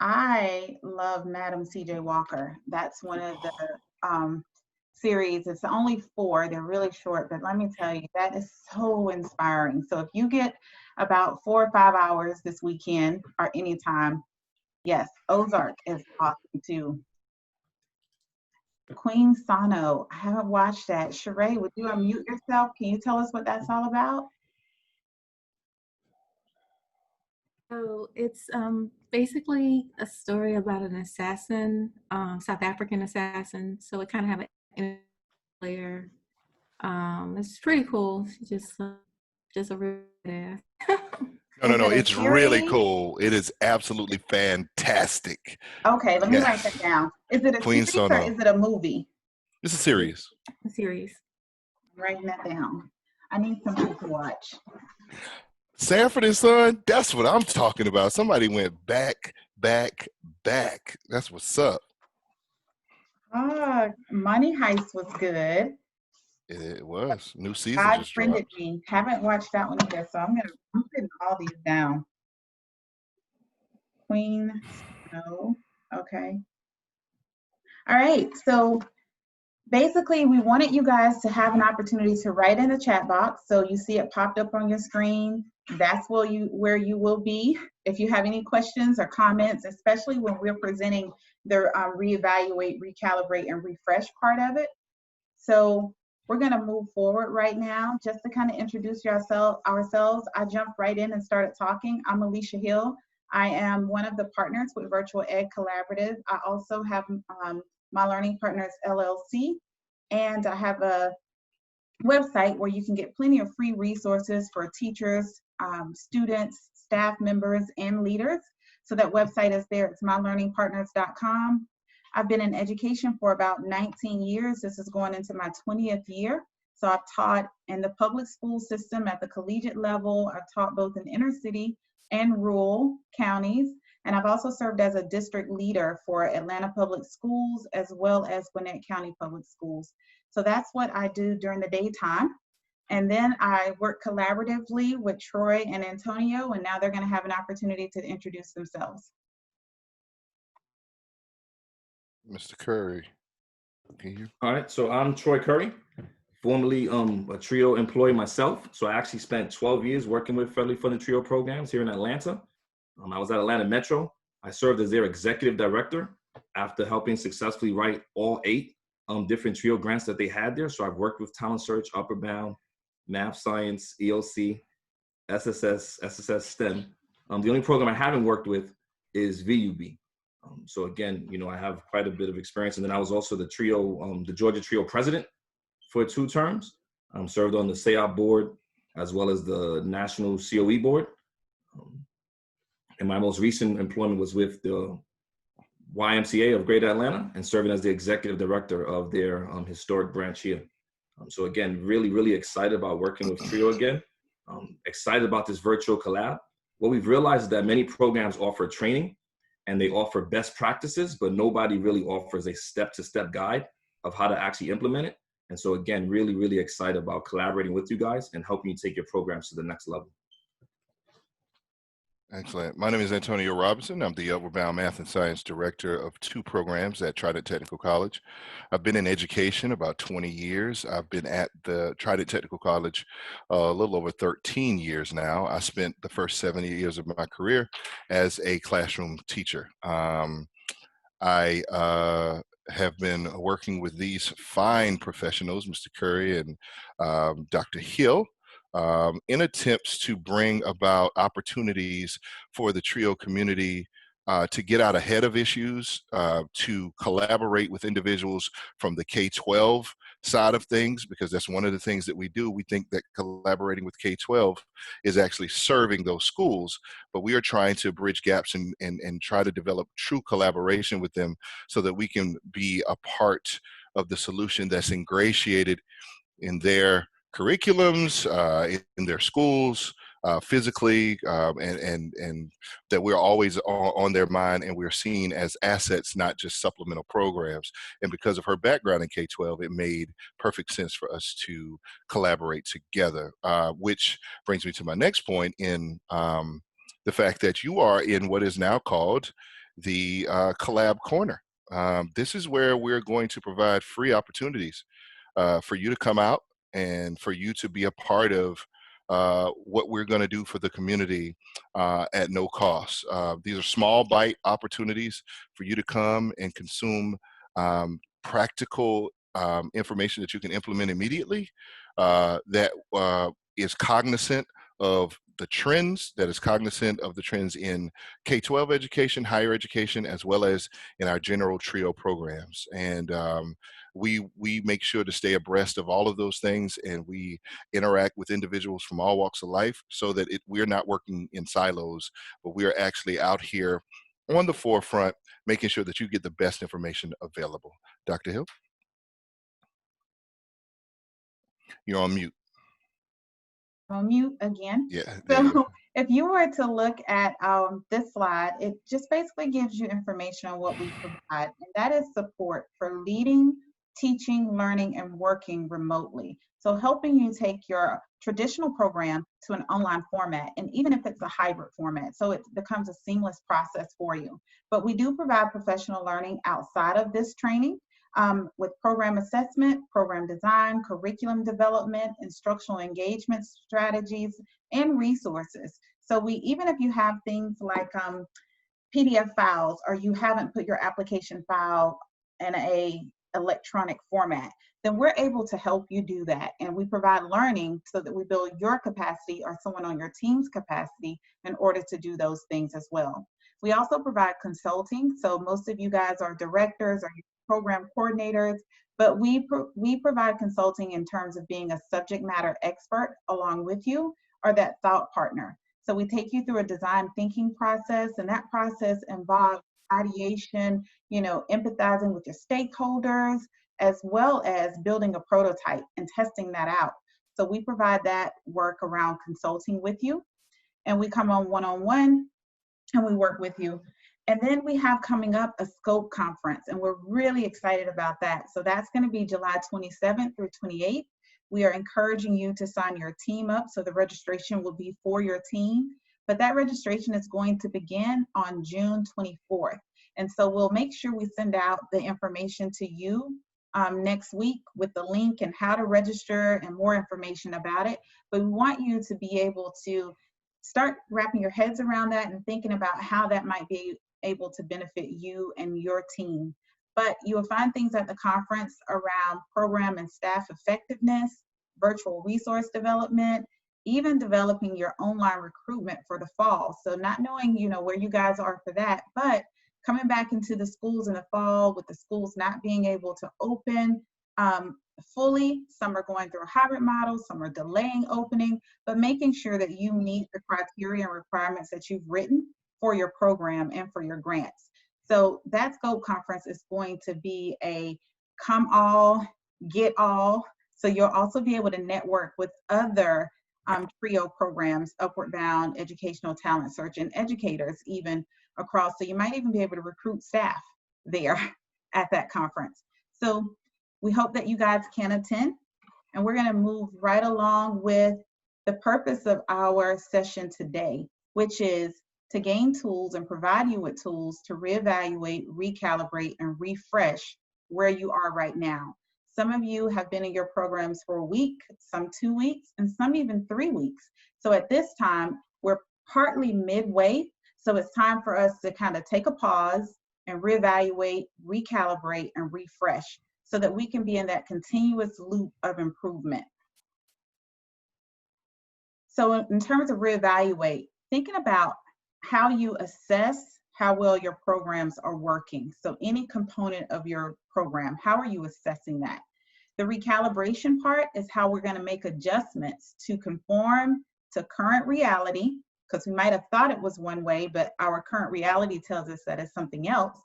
I love Madam C.J. Walker. That's one of the series. It's only 4. They're really short, but let me tell you, that is so inspiring. So if you get about 4 or 5 hours this weekend or anytime, yes, Ozark is awesome too. Queen Sano, I haven't watched that. Sheree, would you unmute yourself? Can you tell us what that's all about? So it's basically a story about an assassin, South African assassin. So it kind of have an layer. It's pretty cool. Just a real badass. No. It's really cool. It is absolutely fantastic. Okay, let me write that down. Is it a Queen series or is it a movie? It's a series. A series. I'm writing that down. I need something to watch. Sanford and Son, that's what I'm talking about. Somebody went back. That's what's up. Money Heist was good. It was. New season God just Friended dropped. Me. Haven't watched that one either, so I'm putting all these down. Queen Snow. Okay. All right. So basically, we wanted you guys to have an opportunity to write in the chat box. So you see it popped up on your screen. That's where you will be. If you have any questions or comments, especially when we're presenting the reevaluate, recalibrate, and refresh part of it. So we're going to move forward right now just to kind of introduce ourselves. I jumped right in and started talking. I'm Alicia Hill. I am one of the partners with Virtual Ed Collaborative. I also have My Learning Partners LLC, and I have a website where you can get plenty of free resources for teachers, students, staff members, and leaders. So that website is there. It's mylearningpartners.com. I've been in education for about 19 years. This is going into my 20th year. So I've taught in the public school system at the collegiate level. I've taught both in inner city and rural counties. And I've also served as a district leader for Atlanta Public Schools as well as Gwinnett County Public Schools. So that's what I do during the daytime. And then I work collaboratively with Troy and Antonio, and now they're going to have an opportunity to introduce themselves. Mr. Curry. All right, so I'm Troy Curry, formerly a TRIO employee myself. So I actually spent 12 years working with federally funded TRIO programs here in Atlanta. I was at Atlanta Metro. I served as their executive director after helping successfully write all 8 different TRIO grants that they had there. So I've worked with Talent Search, Upper Bound, Math Science, ELC, SSS, STEM. The only program I haven't worked with is VUB. So again, I have quite a bit of experience. And then I was also the TRIO, the Georgia TRIO president for 2 terms. Served on the SAOP board as well as the National COE board. And my most recent employment was with the YMCA of Greater Atlanta and serving as the executive director of their historic branch here. So again, really, really excited about working with TRIO again. Excited about this virtual collab. What we've realized is that many programs offer training and they offer best practices, but nobody really offers a step-to-step guide of how to actually implement it. And so again, really, really excited about collaborating with you guys and helping you take your programs to the next level. Excellent. My name is Antonio Robinson. I'm the Upward Bound Math and Science Director of 2 programs at Trident Technical College. I've been in education about 20 years. I've been at the Trident Technical College a little over 13 years now. I spent the first 7 years of my career as a classroom teacher. I have been working with these fine professionals, Mr. Curry and Dr. Hill, in attempts to bring about opportunities for the TRIO community to get out ahead of issues, to collaborate with individuals from the K-12 side of things, because that's one of the things that we do. We think that collaborating with K-12 is actually serving those schools, but we are trying to bridge gaps and try to develop true collaboration with them so that we can be a part of the solution that's ingratiated in their curriculums, in their schools, physically, and that we're always on their mind and we're seen as assets, not just supplemental programs. And because of her background in K-12, it made perfect sense for us to collaborate together, which brings me to my next point in the fact that you are in what is now called the Collab Corner. This is where we're going to provide free opportunities for you to come out and for you to be a part of what we're going to do for the community at no cost. These are small bite opportunities for you to come and consume practical information that you can implement immediately, that is cognizant of the trends, that is cognizant of the trends in K-12 education, higher education, as well as in our general TRIO programs. And we make sure to stay abreast of all of those things, and we interact with individuals from all walks of life so that we're not working in silos, but we are actually out here on the forefront, making sure that you get the best information available. Dr. Hill, you're on mute. On mute again. Yeah. There you So go. if you were to look at this slide, it just basically gives you information on what we provide, and that is support for leading, teaching, learning, and working remotely. So helping you take your traditional program to an online format, and even if it's a hybrid format, so it becomes a seamless process for you. But we do provide professional learning outside of this training, with program assessment, program design, curriculum development, instructional engagement strategies, and resources. So even if you have things like PDF files, or you haven't put your application file in a electronic format, then we're able to help you do that. And we provide learning so that we build your capacity or someone on your team's capacity in order to do those things as well. We also provide consulting. So most of you guys are directors or program coordinators, but we provide consulting in terms of being a subject matter expert along with you, or that thought partner. So we take you through a design thinking process, and that process involves ideation, empathizing with your stakeholders, as well as building a prototype and testing that out. So we provide that work around consulting with you, and we come on one-on-one and we work with you. And then we have coming up a scope conference, and we're really excited about that. So that's going to be July 27th through 28th. We are encouraging you to sign your team up, so the registration will be for your team. But that registration is going to begin on June 24th. And so we'll make sure we send out the information to you next week with the link and how to register and more information about it. But we want you to be able to start wrapping your heads around that and thinking about how that might be able to benefit you and your team. But you will find things at the conference around program and staff effectiveness, virtual resource development, even developing your online recruitment for the fall. So not knowing, where you guys are for that, but coming back into the schools in the fall with the schools not being able to open fully. Some are going through a hybrid model, some are delaying opening, but making sure that you meet the criteria and requirements that you've written for your program and for your grants. So that scope conference is going to be a come all, get all. So you'll also be able to network with other TRIO programs, Upward Bound, Educational Talent Search, and educators even across. So you might even be able to recruit staff there at that conference. So we hope that you guys can attend, and we're going to move right along with the purpose of our session today, which is to gain tools and provide you with tools to reevaluate, recalibrate, and refresh where you are right now. Some of you have been in your programs for a week, some 2 weeks, and some even 3 weeks. So at this time, we're partly midway. So it's time for us to kind of take a pause and reevaluate, recalibrate, and refresh so that we can be in that continuous loop of improvement. So in terms of reevaluate, thinking about how you assess how well your programs are working. So any component of your program, how are you assessing that? The recalibration part is how we're going to make adjustments to conform to current reality, because we might have thought it was one way, but our current reality tells us that it's something else,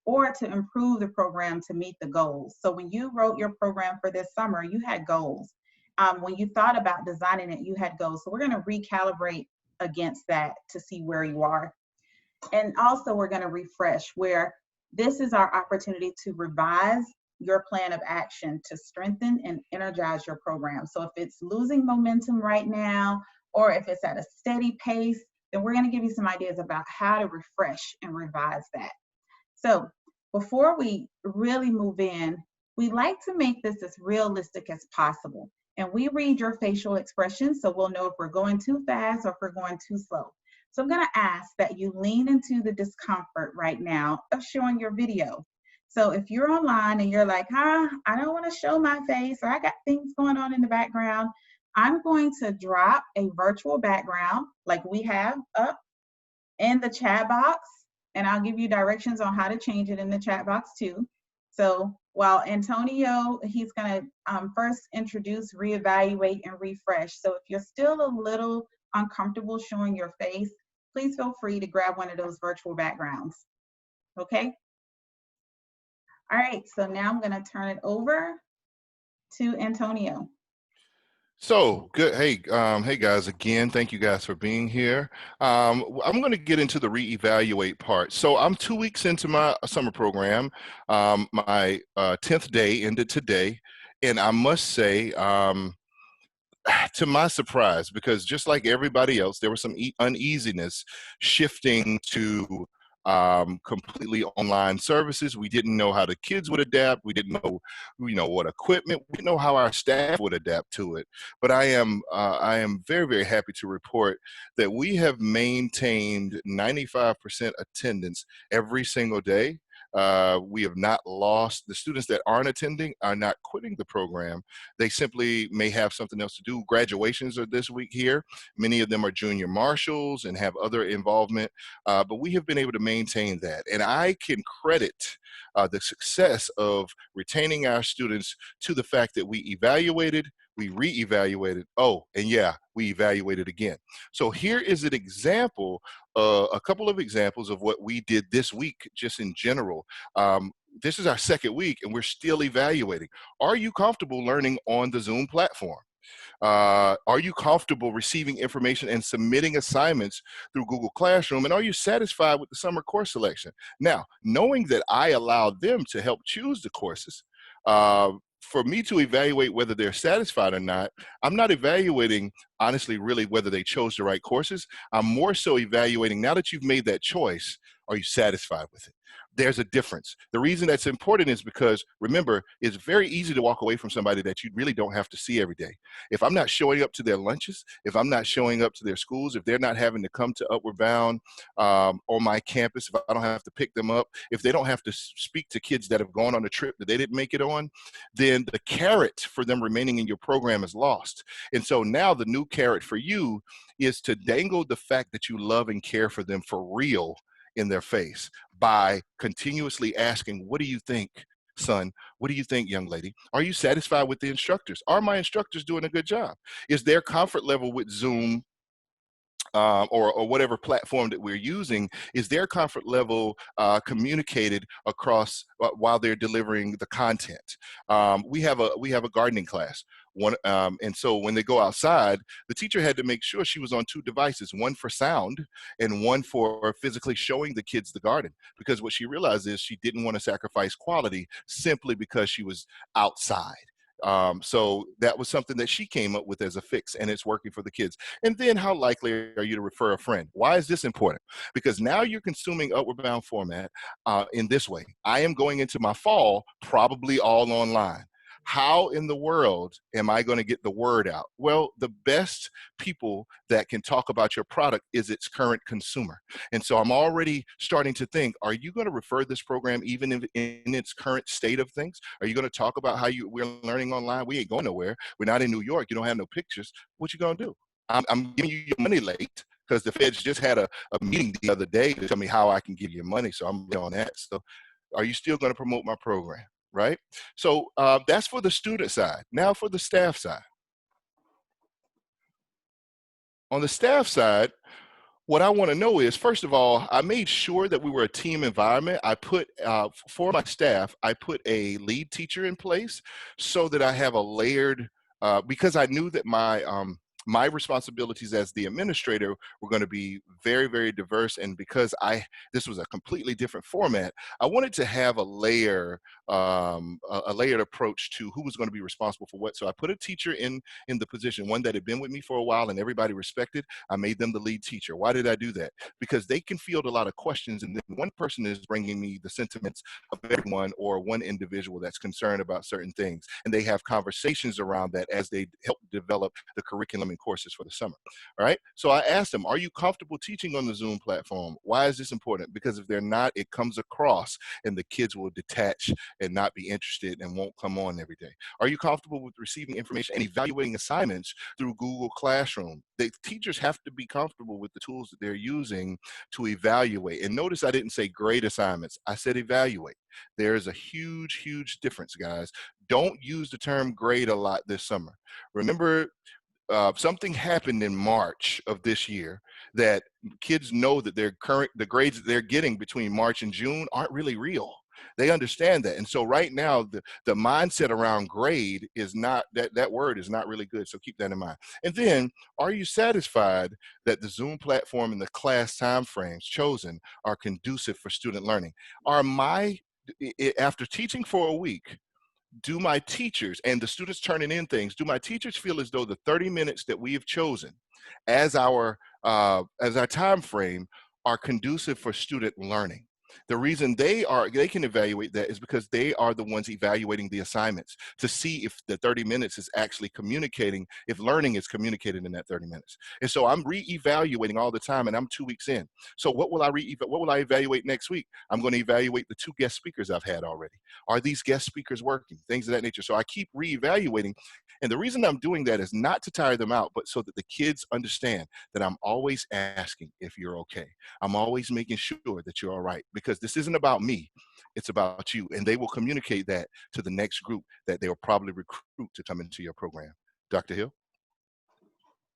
or to improve the program to meet the goals. So when you wrote your program for this summer, you had goals. When you thought about designing it, you had goals. So we're going to recalibrate against that to see where you are. And also we're going to refresh, where this is our opportunity to revise your plan of action to strengthen and energize your program. So if it's losing momentum right now, or if it's at a steady pace, then we're going to give you some ideas about how to refresh and revise that. So before we really move in, we like to make this as realistic as possible. And we read your facial expressions, so we'll know if we're going too fast or if we're going too slow. So I'm going to ask that you lean into the discomfort right now of showing your video. So if you're online and you're like, I don't want to show my face, or I got things going on in the background, I'm going to drop a virtual background like we have up in the chat box, and I'll give you directions on how to change it in the chat box too. So while Antonio, he's going to first introduce, reevaluate, and refresh. So if you're still a little uncomfortable showing your face, please feel free to grab one of those virtual backgrounds. Okay? All right, so now I'm going to turn it over to Antonio. So good. Hey, hey guys, again, thank you guys for being here. I'm going to get into the reevaluate part. So I'm 2 weeks into my summer program. My 10th day ended today. And I must say, to my surprise, because just like everybody else, there was some uneasiness shifting to completely online services. We didn't know how the kids would adapt. We didn't know, what equipment. We didn't know how our staff would adapt to it. But I am very, very happy to report that we have maintained 95% attendance every single day. We have not lost. The students that aren't attending are not quitting the program. They simply may have something else to do. Graduations are this week here. Many of them are junior marshals and have other involvement, but we have been able to maintain that. And I can credit the success of retaining our students to the fact that we evaluated, we re-evaluated, and yeah, we evaluated again. So here is an example, a couple of examples of what we did this week, just in general. This is our second week and we're still evaluating. Are you comfortable learning on the Zoom platform? Are you comfortable receiving information and submitting assignments through Google Classroom? And are you satisfied with the summer course selection? Now, knowing that I allowed them to help choose the courses, for me to evaluate whether they're satisfied or not, I'm not evaluating, honestly, really whether they chose the right courses. I'm more so evaluating, now that you've made that choice, are you satisfied with it? There's a difference. The reason that's important is because, remember, it's very easy to walk away from somebody that you really don't have to see every day. If I'm not showing up to their lunches, if I'm not showing up to their schools, if they're not having to come to Upward Bound on my campus, if I don't have to pick them up, if they don't have to speak to kids that have gone on a trip that they didn't make it on, then the carrot for them remaining in your program is lost. And so now the new carrot for you is to dangle the fact that you love and care for them for real in their face by continuously asking, what do you think, son? What do you think, young lady? Are you satisfied with the instructors? Are my instructors doing a good job? Is their comfort level with Zoom or whatever platform that we're using, is their comfort level communicated across while they're delivering the content? We have a gardening class. And so when they go outside, the teacher had to make sure she was on 2 devices, one for sound and one for physically showing the kids the garden, because what she realized is she didn't want to sacrifice quality simply because she was outside. So that was something that she came up with as a fix, and it's working for the kids. And then how likely are you to refer a friend? Why is this important? Because now you're consuming Upward Bound format in this way. I am going into my fall probably all online. How in the world am I going to get the word out? Well, the best people that can talk about your product is its current consumer. And so I'm already starting to think, are you going to refer this program even in its current state of things? Are you going to talk about how we're learning online? We ain't going nowhere. We're not in New York. You don't have no pictures. What you going to do? I'm giving you your money late because the feds just had a meeting the other day to tell me how I can give you money. So I'm on that. So are you still going to promote my program? Right? So that's for the student side. Now for the staff side. On the staff side, what I want to know is, first of all, I made sure that we were a team environment. I put, for my staff, I put a lead teacher in place so that I have a layered, because I knew that my my responsibilities as the administrator were going to be very, very diverse. And because this was a completely different format, I wanted to have a layered approach to who was going to be responsible for what. So I put a teacher in the position, one that had been with me for a while and everybody respected. I made them the lead teacher. Why did I do that? Because they can field a lot of questions, and then one person is bringing me the sentiments of everyone or one individual that's concerned about certain things, and they have conversations around that as they help develop the curriculum and courses for the summer. All right. So I asked them, are you comfortable teaching on the Zoom platform? Why is this important? Because if they're not, it comes across and the kids will detach and not be interested and won't come on every day. Are you comfortable with receiving information and evaluating assignments through Google Classroom? The teachers have to be comfortable with the tools that they're using to evaluate. And notice I didn't say grade assignments. I said evaluate. There's a huge, huge difference, guys. Don't use the term grade a lot this summer. Remember, something happened in March of this year that kids know that the grades that they're getting between March and June aren't really real. They understand that. And so right now, the mindset around grade is not, that word is not really good. So keep that in mind. And then, are you satisfied that the Zoom platform and the class timeframes chosen are conducive for student learning? After teaching for a week, do my teachers and the students turning in things, do my teachers feel as though the 30 minutes that we have chosen as our time frame are conducive for student learning? The reason they can evaluate that is because they are the ones evaluating the assignments to see if the 30 minutes is actually communicating, if learning is communicated in that 30 minutes. And so I'm re-evaluating all the time, and I'm 2 weeks in. So what will I evaluate next week? I'm going to evaluate the 2 guest speakers I've had already. Are these guest speakers working? Things of that nature. So I keep re-evaluating. And the reason I'm doing that is not to tire them out, but so that the kids understand that I'm always asking if you're okay. I'm always making sure that you're all right, because this isn't about me, it's about you. And they will communicate that to the next group that they will probably recruit to come into your program. Dr. Hill?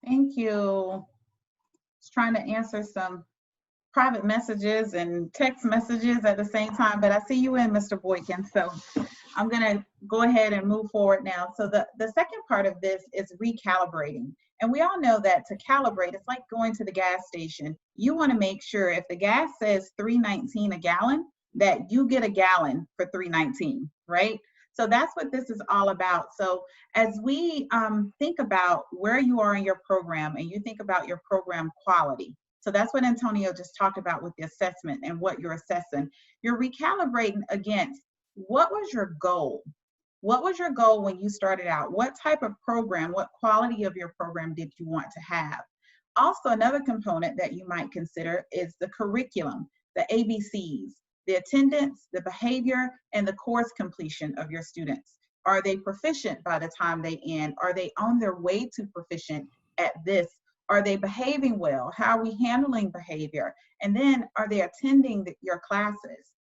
Thank you. Just trying to answer some private messages and text messages at the same time, but I see you in, Mr. Boykin, so I'm gonna go ahead and move forward now. So the second part of this is recalibrating. And we all know that to calibrate, it's like going to the gas station. You wanna make sure if the gas says $3.19 a gallon, that you get a gallon for $3.19, right? So that's what this is all about. So as we think about where you are in your program and you think about your program quality, so that's what Antonio just talked about with the assessment and what you're assessing. You're recalibrating against what was your goal? What was your goal when you started out? What type of program, what quality of your program did you want to have? Also, another component that you might consider is the curriculum, the ABCs, the attendance, the behavior, and the course completion of your students. Are they proficient by the time they end? Are they on their way to proficient at this? Are they behaving well? How are we handling behavior? And then are they attending your classes,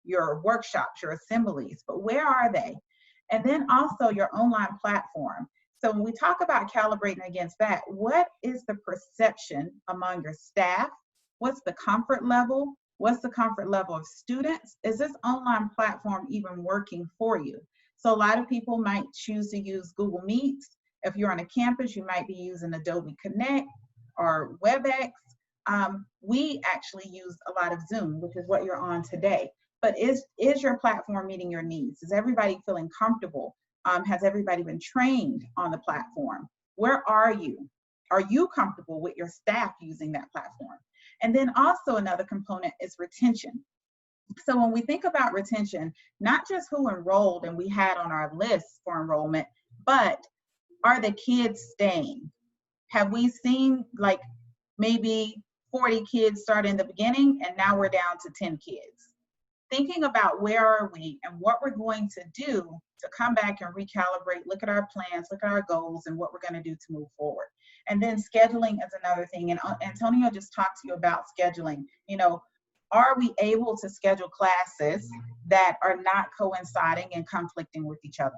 your workshops, your assemblies? But where are they? And then also your online platform. So when we talk about calibrating against that, what is the perception among your staff? What's the comfort level? What's the comfort level of students? Is this online platform even working for you? So a lot of people might choose to use Google Meets. If you're on a campus, you might be using Adobe Connect or WebEx. We actually use a lot of Zoom, which is what you're on today. But is your platform meeting your needs? Is everybody feeling comfortable? Has everybody been trained on the platform? Where are you? Are you comfortable with your staff using that platform? And then also another component is retention. So when we think about retention, not just who enrolled and we had on our list for enrollment, but are the kids staying? Have we seen like maybe 40 kids start in the beginning and now we're down to 10 kids? Thinking about where are we and what we're going to do to come back and recalibrate, look at our plans, look at our goals and what we're going to do to move forward. And then scheduling is another thing. And Antonio just talked to you about scheduling. You know, are we able to schedule classes that are not coinciding and conflicting with each other?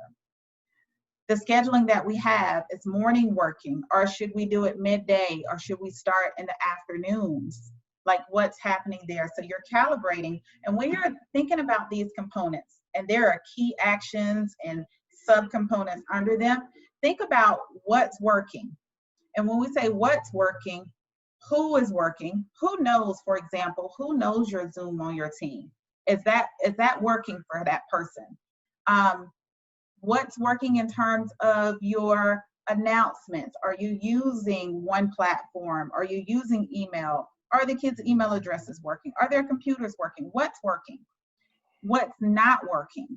The scheduling that we have is morning working, or should we do it midday, or should we start in the afternoons? Like what's happening there? So you're calibrating, and when you're thinking about these components, and there are key actions and subcomponents under them, think about what's working. And when we say what's working, who is working, who knows, for example, who knows your Zoom on your team? Is that working for that person? What's working in terms of your announcements? Are you using one platform? Are you using email? Are the kids' email addresses working? Are their computers working? What's working? What's not working?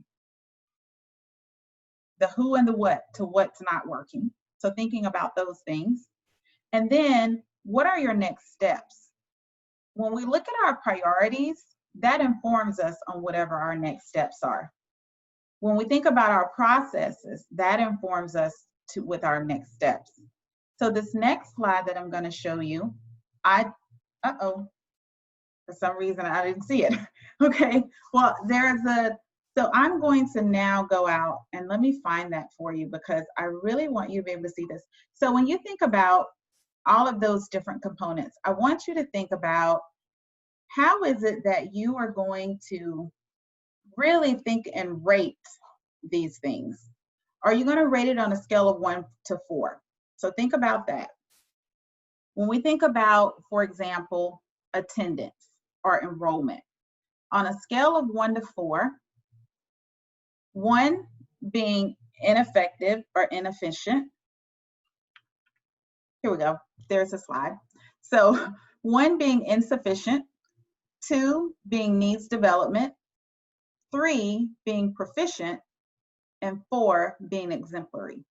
The who and the what to what's not working. So thinking about those things. And then what are your next steps? When we look at our priorities, that informs us on whatever our next steps are. When we think about our processes, that informs us with our next steps. So this next slide that I'm going to show you, for some reason I didn't see it. Okay, well, so I'm going to now go out and let me find that for you because I really want you to be able to see this. So when you think about all of those different components, I want you to think about how is it that you are going to really think and rate these things. Are you going to rate it on a scale of 1 to 4? So think about that. When we think about, for example, attendance or enrollment, on a scale of 1 to 4, 1 being ineffective or inefficient. Here we go. There's a slide. So 1 being insufficient, 2 being needs development, 3 being proficient, and 4 being exemplary.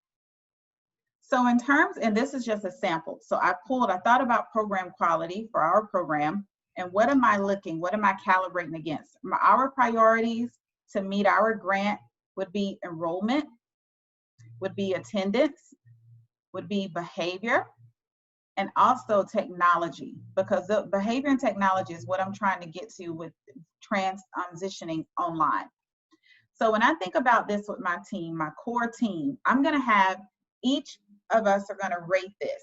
So in terms, and this is just a sample. So I thought about program quality for our program, and what am I calibrating against? Our priorities to meet our grant would be enrollment, would be attendance, would be behavior, and also technology, because the behavior and technology is what I'm trying to get to with transitioning online. So when I think about this with my team, my core team, I'm going to have each of us are going to rate this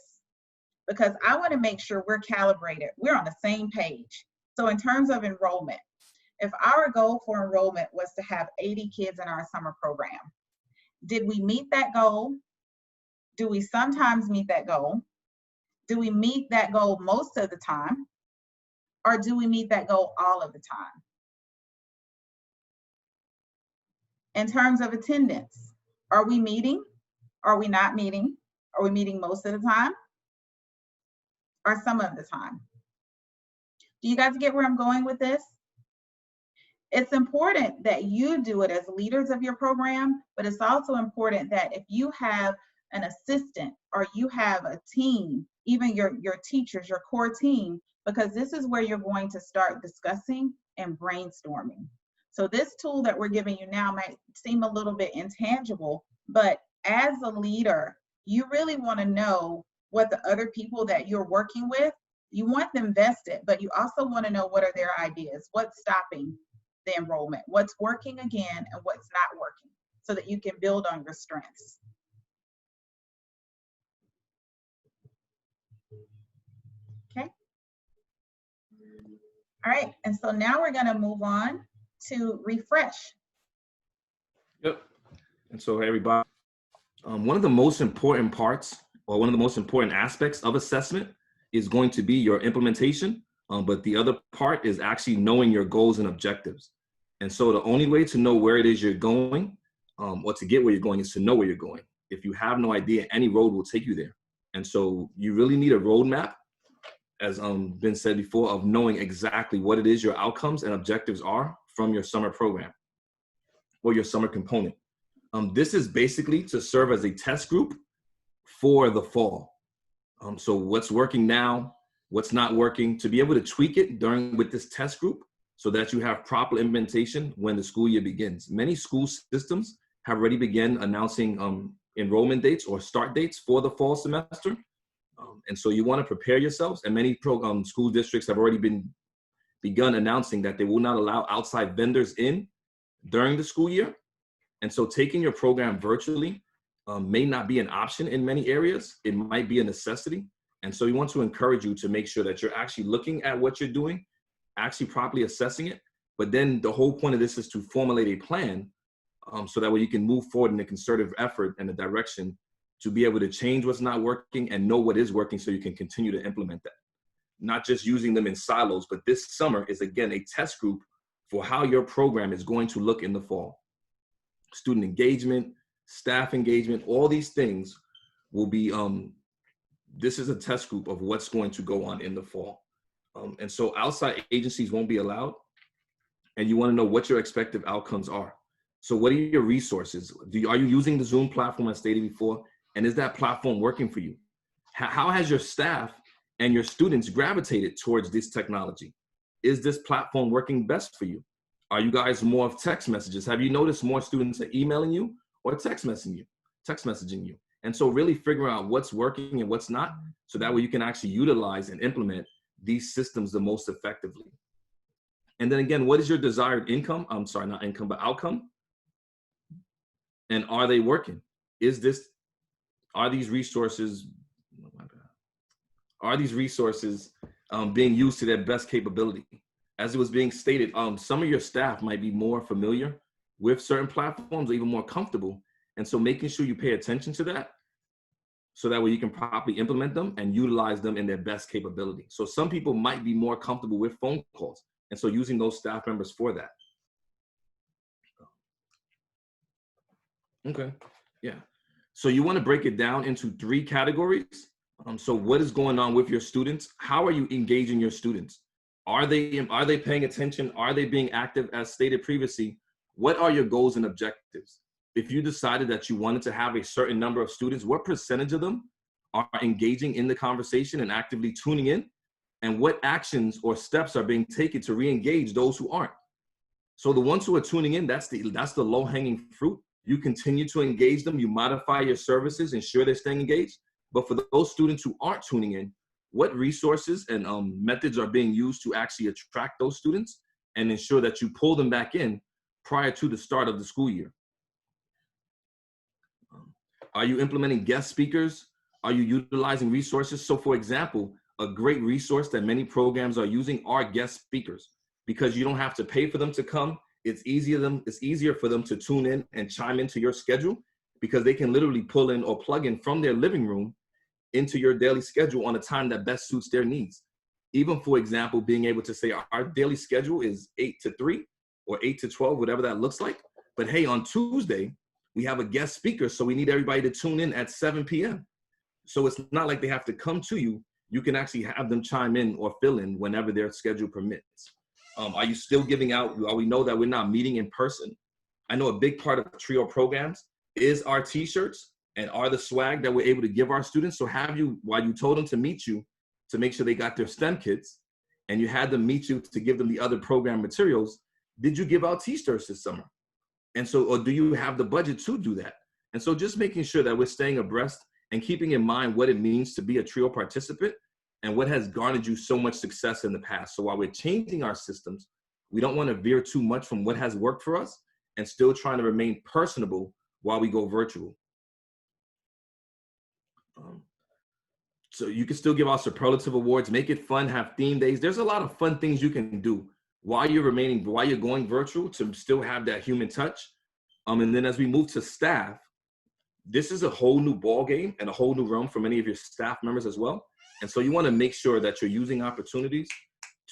because I want to make sure we're calibrated. We're on the same page. So in terms of enrollment, if our goal for enrollment was to have 80 kids in our summer program, did we meet that goal? Do we sometimes meet that goal? Do we meet that goal most of the time? Or do we meet that goal all of the time? In terms of attendance, are we meeting? Are we not meeting? Are we meeting most of the time? Or some of the time? Do you guys get where I'm going with this? It's important that you do it as leaders of your program, but it's also important that if you have an assistant or you have a team, even your teachers, your core team, because this is where you're going to start discussing and brainstorming. So this tool that we're giving you now might seem a little bit intangible, but as a leader, you really want to know what the other people that you're working with, you want them vested, but you also want to know what are their ideas, what's stopping the enrollment, what's working again and what's not working, so that you can build on your strengths. Okay. All right, and so now we're going to move on to refresh. Yep. And so everybody, one of the most important parts or one of the most important aspects of assessment is going to be your implementation. But the other part is actually knowing your goals and objectives. And so the only way to know where it is you're going or to get where you're going is to know where you're going. If you have no idea, any road will take you there. And so you really need a roadmap, as been said before, of knowing exactly what it is your outcomes and objectives are from your summer program or your summer component. This is basically to serve as a test group for the fall. So what's working now, what's not working, to be able to tweak it with this test group so that you have proper implementation when the school year begins. Many school systems have already begun announcing enrollment dates or start dates for the fall semester. And so you want to prepare yourselves, and many school districts have already begun announcing that they will not allow outside vendors in during the school year. And so taking your program virtually may not be an option in many areas. It might be a necessity. And so we want to encourage you to make sure that you're actually looking at what you're doing, actually properly assessing it. But then the whole point of this is to formulate a plan so that way you can move forward in a concerted effort and a direction to be able to change what's not working and know what is working so you can continue to implement that. Not just using them in silos, but this summer is, again, a test group for how your program is going to look in the fall. Student engagement, staff engagement, all these things will be, this is a test group of what's going to go on in the fall. And so outside agencies won't be allowed, and you want to know what your expected outcomes are. So what are your resources? Are you using the Zoom platform as stated before? And is that platform working for you? How has your staff and your students gravitated towards this technology? Is this platform working best for you? Are you guys more of text messages? Have you noticed more students are emailing you or text messaging you? And so really figure out what's working and what's not, so that way you can actually utilize and implement these systems the most effectively. And then again, what is your desired income? I'm sorry, not income, but outcome. And are they working? Are these resources being used to their best capability? As it was being stated, some of your staff might be more familiar with certain platforms or even more comfortable. And so making sure you pay attention to that, so that way you can properly implement them and utilize them in their best capability. So some people might be more comfortable with phone calls, and so using those staff members for that. Okay, yeah. So you want to break it down into 3 categories. So what is going on with your students? How are you engaging your students? Are they paying attention? Are they being active? As stated previously, what are your goals and objectives? If you decided that you wanted to have a certain number of students, what percentage of them are engaging in the conversation and actively tuning in? And what actions or steps are being taken to re-engage those who aren't? So the ones who are tuning in, that's the low-hanging fruit. You continue to engage them, you modify your services, ensure they're staying engaged. But for those students who aren't tuning in, what resources and methods are being used to actually attract those students and ensure that you pull them back in prior to the start of the school year? Are you implementing guest speakers? Are you utilizing resources? So for example, a great resource that many programs are using are guest speakers, because you don't have to pay for them to come. It's easier for them to tune in and chime into your schedule, because they can literally pull in or plug in from their living room into your daily schedule on a time that best suits their needs. Even, for example, being able to say our daily schedule is 8 to 3 or 8 to 12, whatever that looks like. But hey, on Tuesday, we have a guest speaker, so we need everybody to tune in at 7 p.m. So it's not like they have to come to you. You can actually have them chime in or fill in whenever their schedule permits. Are you still giving out? We know that we're not meeting in person. I know a big part of TRIO programs is our t-shirts and are the swag that we're able to give our students. So while you told them to meet you to make sure they got their STEM kits, and you had them meet you to give them the other program materials, did you give out t-shirts this summer? And so, or do you have the budget to do that? And so just making sure that we're staying abreast and keeping in mind what it means to be a TRIO participant and what has garnered you so much success in the past. So while we're changing our systems, we don't want to veer too much from what has worked for us and still trying to remain personable while we go virtual. So you can still give out superlative awards, make it fun, have theme days. There's a lot of fun things you can do while you're going virtual to still have that human touch. And then as we move to staff, this is a whole new ball game and a whole new realm for many of your staff members as well. And so you want to make sure that you're using opportunities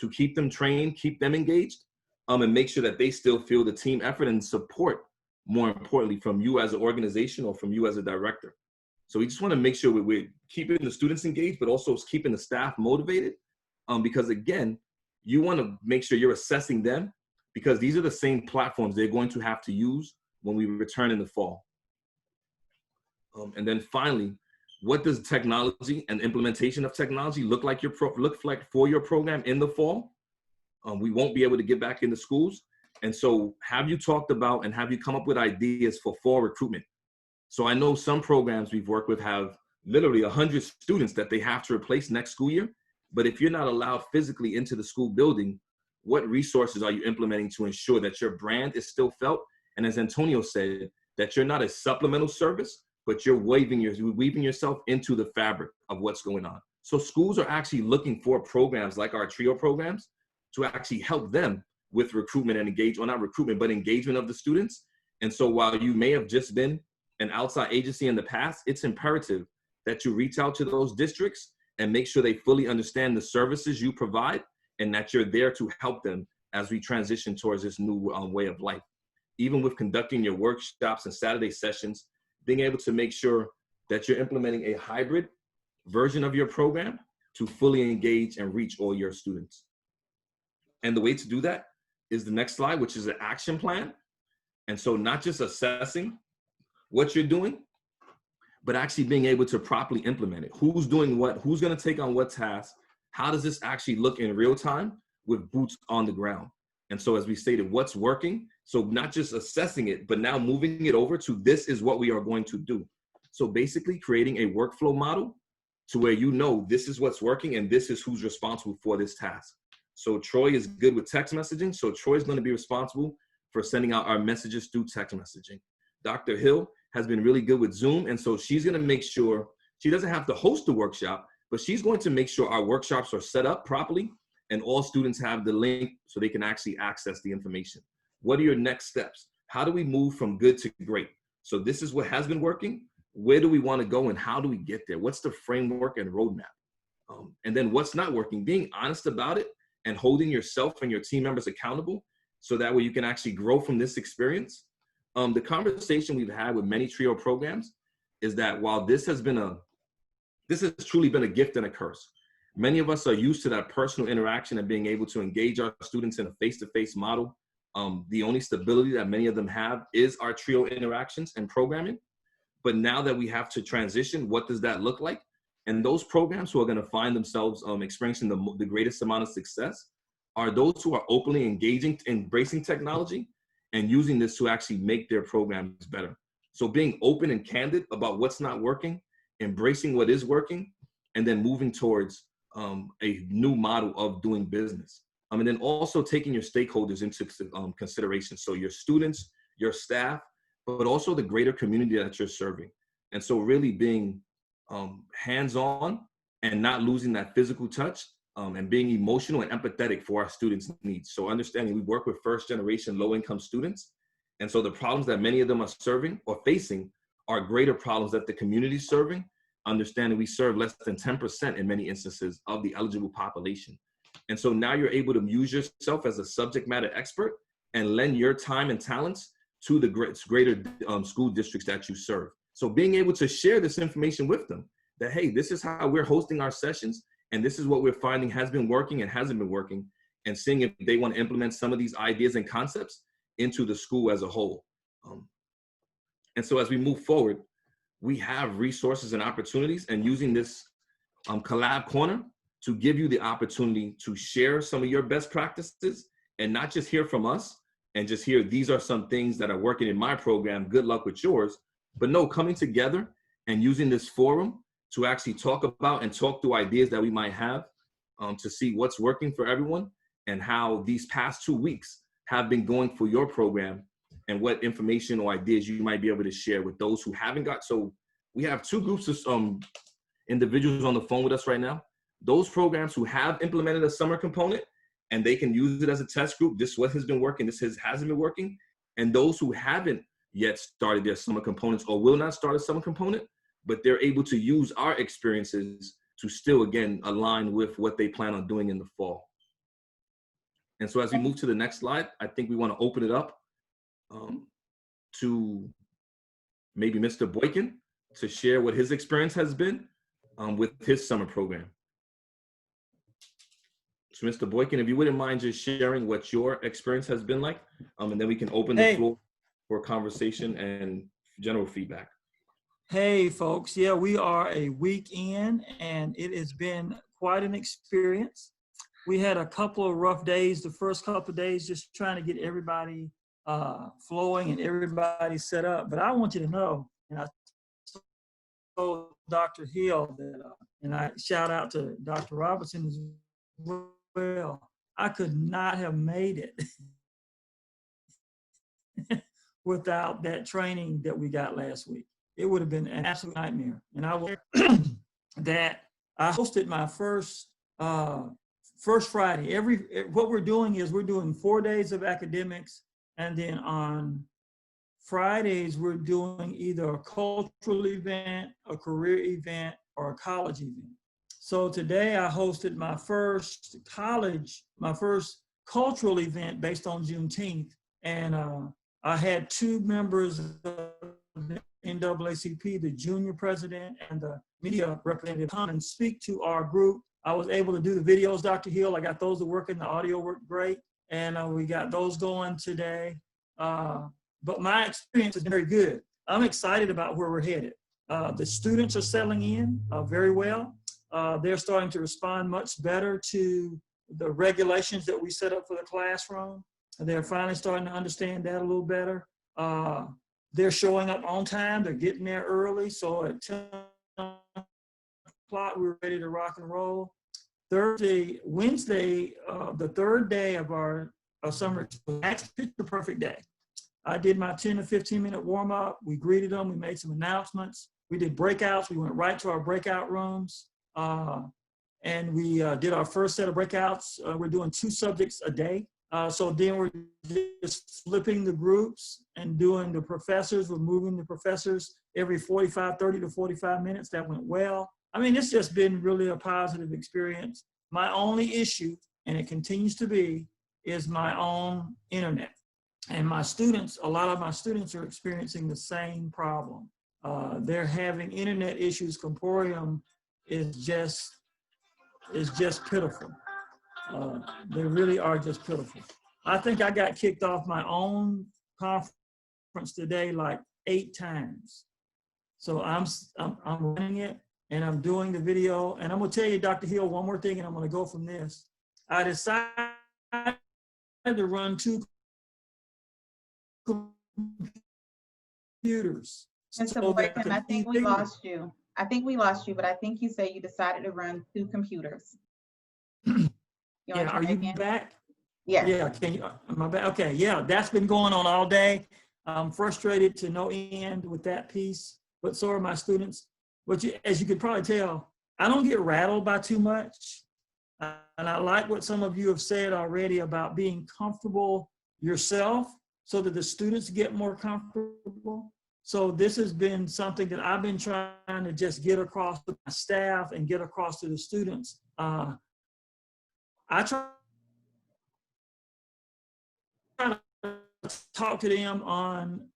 to keep them trained, keep them engaged, and make sure that they still feel the team effort and support, more importantly, from you as an organization or from you as a director. So we just want to make sure we're keeping the students engaged, but also keeping the staff motivated. Because again, you want to make sure you're assessing them, because these are the same platforms they're going to have to use when we return in the fall. And then finally, what does technology and implementation of technology look like for your program in the fall? We won't be able to get back into schools. And so have you talked about and have you come up with ideas for fall recruitment? So I know some programs we've worked with have literally 100 students that they have to replace next school year. But if you're not allowed physically into the school building, what resources are you implementing to ensure that your brand is still felt? And as Antonio said, that you're not a supplemental service, but you're weaving yourself into the fabric of what's going on. So schools are actually looking for programs like our TRIO programs to actually help them with recruitment and engagement, well, not recruitment, but engagement of the students. And so while you may have just been an outside agency in the past, it's imperative that you reach out to those districts and make sure they fully understand the services you provide and that you're there to help them as we transition towards this new way of life. Even with conducting your workshops and Saturday sessions, being able to make sure that you're implementing a hybrid version of your program to fully engage and reach all your students. And the way to do that is the next slide, which is an action plan. And so not just assessing what you're doing, but actually being able to properly implement it. Who's doing what? Who's going to take on what task? How does this actually look in real time with boots on the ground? And so as we stated, what's working? So not just assessing it, but now moving it over to this is what we are going to do. So basically creating a workflow model to where you know this is what's working and this is who's responsible for this task. So Troy is good with text messaging. So Troy is going to be responsible for sending out our messages through text messaging. Dr. Hill has been really good with Zoom. And so she's going to make sure she doesn't have to host the workshop, but she's going to make sure our workshops are set up properly and all students have the link so they can actually access the information. What are your next steps? How do we move from good to great? So this is what has been working. Where do we want to go and how do we get there? What's the framework and roadmap? And then what's not working? Being honest about it and holding yourself and your team members accountable so that way you can actually grow from this experience. The conversation we've had with many TRIO programs is that while this has truly been a gift and a curse. Many of us are used to that personal interaction and being able to engage our students in a face-to-face model. The only stability that many of them have is our TRIO interactions and programming. But now that we have to transition, what does that look like? And those programs who are going to find themselves experiencing the greatest amount of success are those who are openly engaging, embracing technology, and using this to actually make their programs better. So being open and candid about what's not working, embracing what is working, and then moving towards a new model of doing business. And then also taking your stakeholders into consideration. So your students, your staff, but also the greater community that you're serving. And so really being hands-on and not losing that physical touch and being emotional and empathetic for our students' needs. So understanding we work with first-generation low-income students. And so the problems that many of them are serving or facing are greater problems that the community is serving. Understanding we serve less than 10% in many instances of the eligible population. And so now you're able to use yourself as a subject matter expert and lend your time and talents to the greater school districts that you serve. So being able to share this information with them that, hey, this is how we're hosting our sessions and this is what we're finding has been working and hasn't been working, and seeing if they want to implement some of these ideas and concepts into the school as a whole. And so as we move forward, we have resources and opportunities, and using this Collab Corner to give you the opportunity to share some of your best practices and not just hear from us and just hear these are some things that are working in my program, good luck with yours, but no, coming together and using this forum to actually talk about and talk through ideas that we might have to see what's working for everyone and how these past 2 weeks have been going for your program and what information or ideas you might be able to share with those who haven't got. So we have two groups of individuals on the phone with us right now. Those programs who have implemented a summer component and they can use it as a test group. This is what has been working, this hasn't been working. And those who haven't yet started their summer components or will not start a summer component, but they're able to use our experiences to still, again, align with what they plan on doing in the fall. And so as we move to the next slide, I think we want to open it up to maybe Mr. Boykin to share what his experience has been with his summer program. So Mr. Boykin, if you wouldn't mind just sharing what your experience has been like, and then we can open the floor for conversation and general feedback. Hey folks, yeah, we are a week in and it has been quite an experience. We had a couple of rough days, the first couple of days, just trying to get everybody flowing and everybody set up. But I want you to know, and I told Dr. Hill that, and I shout out to Dr. Robertson as well, I could not have made it without that training that we got last week. It would have been an absolute nightmare. And I will that I hosted my first Friday. What we're doing is we're doing 4 days of academics, and then on Fridays, we're doing either a cultural event, a career event, or a college event. So today I hosted my first cultural event based on Juneteenth. And I had two members of the NAACP, the junior president and the media representative, come and speak to our group. I was able to do the videos, Dr. Hill. I got those to work, and the audio worked great. And we got those going today. But my experience has been very good. I'm excited about where we're headed. The students are settling in very well. They're starting to respond much better to the regulations that we set up for the classroom. They're finally starting to understand that a little better. They're showing up on time. They're getting there early. So at 10 o'clock, we're ready to rock and roll. Wednesday, the third day of our summer, actually the perfect day. I did my 10 to 15 minute warm up. We greeted them. We made some announcements. We did breakouts. We went right to our breakout rooms. And we did our first set of breakouts. We're doing 2 subjects a day. So then we're just flipping the groups and doing the professors. We're moving the professors every 30 to 45 minutes. That went well. I mean, it's just been really a positive experience. My only issue, and it continues to be, is my own internet. And my students, a lot of my students are experiencing the same problem. They're having internet issues. Comporium is just pitiful. They really are just pitiful. I think I got kicked off my own conference today like 8 times. So I'm running it, and I'm doing the video. And I'm gonna tell you, Dr. Hill, one more thing, and I'm gonna go from this. I decided to run 2 computers. Mr. Boykin, I think we lost you. I think we lost you, but I think you say you decided to run 2 computers. Yeah, are you back? Yes. Yeah, can you, am I back? Okay, yeah, that's been going on all day. I'm frustrated to no end with that piece, but so are my students. But as you could probably tell, I don't get rattled by too much. And I like what some of you have said already about being comfortable yourself so that the students get more comfortable. So this has been something that I've been trying to just get across to my staff and get across to the students. I try to talk to them on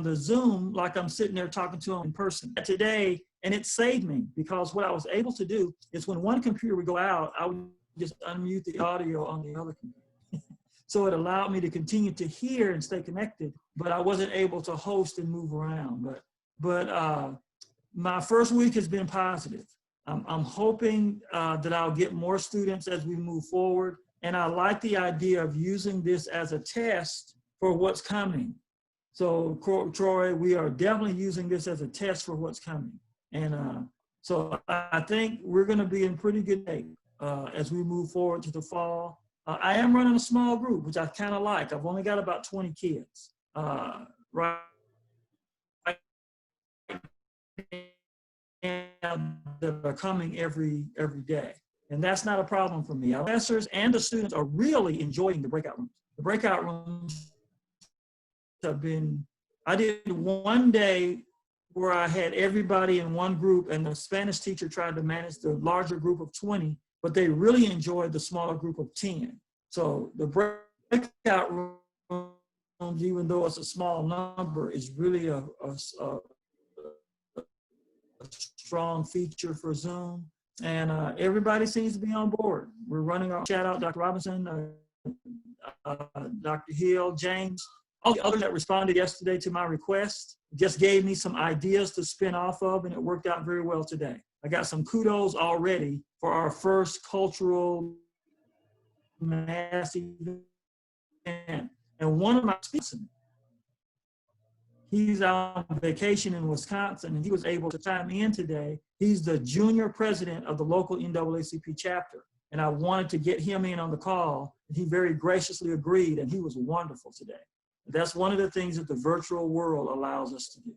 the Zoom like I'm sitting there talking to them in person today, and it saved me because what I was able to do is when one computer would go out, I would just unmute the audio on the other computer. So it allowed me to continue to hear and stay connected, but I wasn't able to host and move around. But my first week has been positive. I'm hoping that I'll get more students as we move forward. And I like the idea of using this as a test for what's coming. So Troy, we are definitely using this as a test for what's coming. And so I think we're gonna be in pretty good shape as we move forward to the fall. I am running a small group, which I kind of like. I've only got about 20 kids, right? That are coming every day. And that's not a problem for me. Our professors and the students are really enjoying the breakout rooms. The breakout rooms have been, I did one day where I had everybody in one group and the Spanish teacher tried to manage the larger group of 20, but they really enjoyed the smaller group of 10. So the breakout rooms, even though it's a small number, is really a strong feature for Zoom. And everybody seems to be on board. We're running our shout out, Dr. Robinson, Dr. Hill, James, all the others that responded yesterday to my request just gave me some ideas to spin off of, and it worked out very well today. I got some kudos already for our first cultural mass event. And one of my speakers, he's on vacation in Wisconsin, and he was able to chime in today. He's the junior president of the local NAACP chapter. And I wanted to get him in on the call, and he very graciously agreed, and he was wonderful today. That's one of the things that the virtual world allows us to do.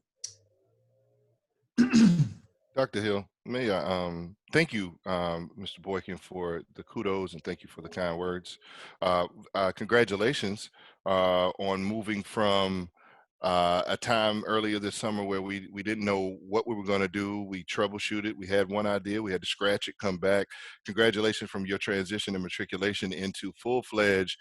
Dr. Hill, may I thank you, Mr. Boykin, for the kudos, and thank you for the kind words. Congratulations on moving from a time earlier this summer where we didn't know what we were going to do. We troubleshooted. We had one idea. We had to scratch it, come back. Congratulations from your transition and matriculation into full-fledged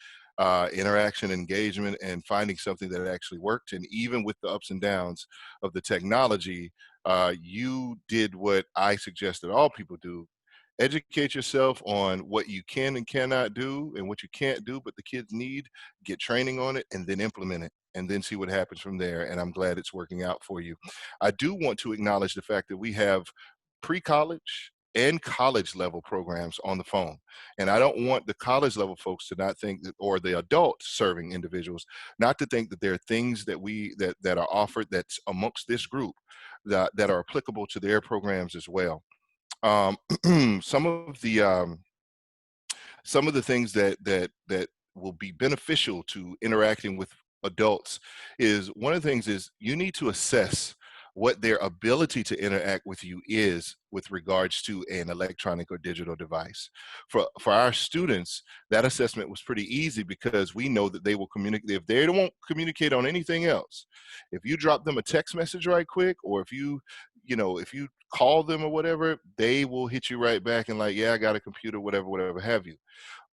interaction, engagement, and finding something that actually worked. And even with the ups and downs of the technology, you did what I suggest that all people do. Educate yourself on what you can and cannot do and what you can't do, but the kids need, get training on it, and then implement it, and then see what happens from there. And I'm glad it's working out for you. I do want to acknowledge the fact that we have pre-college and college level programs on the phone. And I don't want the college level folks to not think that, or the adult serving individuals, not to think that there are things that that are offered that's amongst this group that are applicable to their programs as well. Some of the things that will be beneficial to interacting with adults is, one of the things is you need to assess what their ability to interact with you is with regards to an electronic or digital device. For our students, that assessment was pretty easy because we know that they will communicate. If they don't communicate on anything else, if you drop them a text message right quick, or if you call them or whatever, they will hit you right back and like, yeah, I got a computer, whatever have you.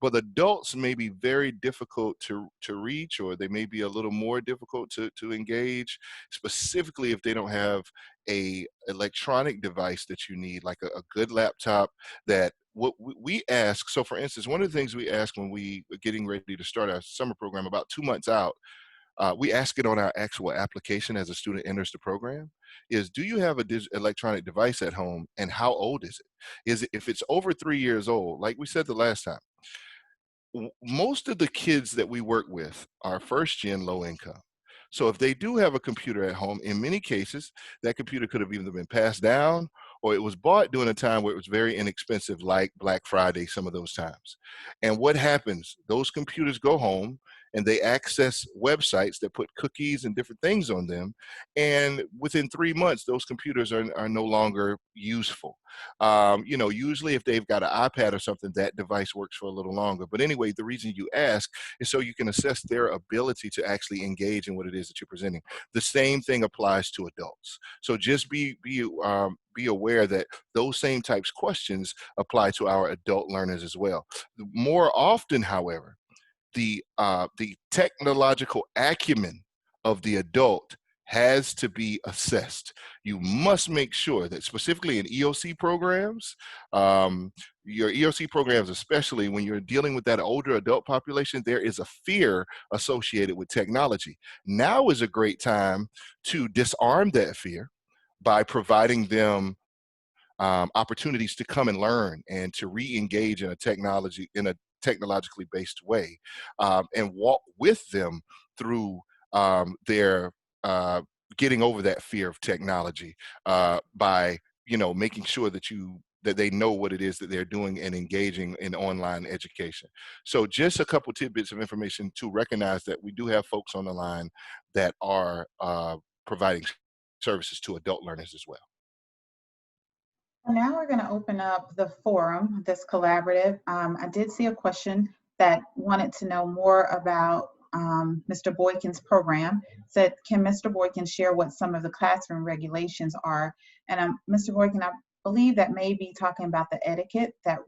But adults may be very difficult to reach, or they may be a little more difficult to engage, specifically if they don't have a electronic device that you need, like a good laptop. That what we ask, so for instance, one of the things we ask when we are getting ready to start our summer program about 2 months out, we ask it on our actual application as a student enters the program, is, do you have a electronic device at home, and how old is it? Is it, if it's over 3 years old, like we said the last time, most of the kids that we work with are first gen low income. So if they do have a computer at home, in many cases, that computer could have either been passed down or it was bought during a time where it was very inexpensive, like Black Friday, some of those times. And what happens? Those computers go home and they access websites that put cookies and different things on them. And within 3 months, those computers are no longer useful. Usually if they've got an iPad or something, that device works for a little longer. But anyway, the reason you ask is so you can assess their ability to actually engage in what it is that you're presenting. The same thing applies to adults. So just be aware that those same types of questions apply to our adult learners as well. More often, however, the technological acumen of the adult has to be assessed. You must make sure that, specifically in EOC programs, your EOC programs, especially when you're dealing with that older adult population, there is a fear associated with technology. Now is a great time to disarm that fear by providing them opportunities to come and learn and to re-engage in a technologically based way, and walk with them through their getting over that fear of technology, by making sure that they know what it is that they're doing and engaging in online education. So just a couple tidbits of information to recognize that we do have folks on the line that are providing services to adult learners as well. Now we're going to open up the forum, this collaborative. I did see a question that wanted to know more about Mr. Boykin's program. Said, can Mr. Boykin share what some of the classroom regulations are? And Mr. Boykin, I believe that may be talking about the etiquette, that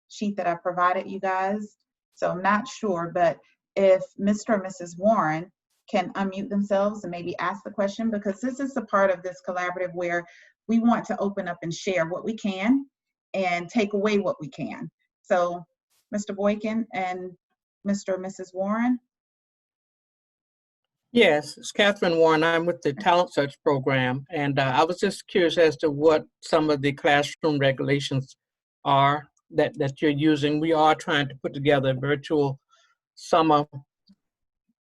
sheet that I provided you guys. So I'm not sure, but if Mr. or Mrs. Warren can unmute themselves and maybe ask the question, because this is a part of this collaborative where we want to open up and share what we can and take away what we can. So Mr. Boykin and Mr. or Mrs. Warren. Yes, it's Catherine Warren. I'm with the Talent Search Program, and I was just curious as to what some of the classroom regulations are that you're using. We are trying to put together a virtual summer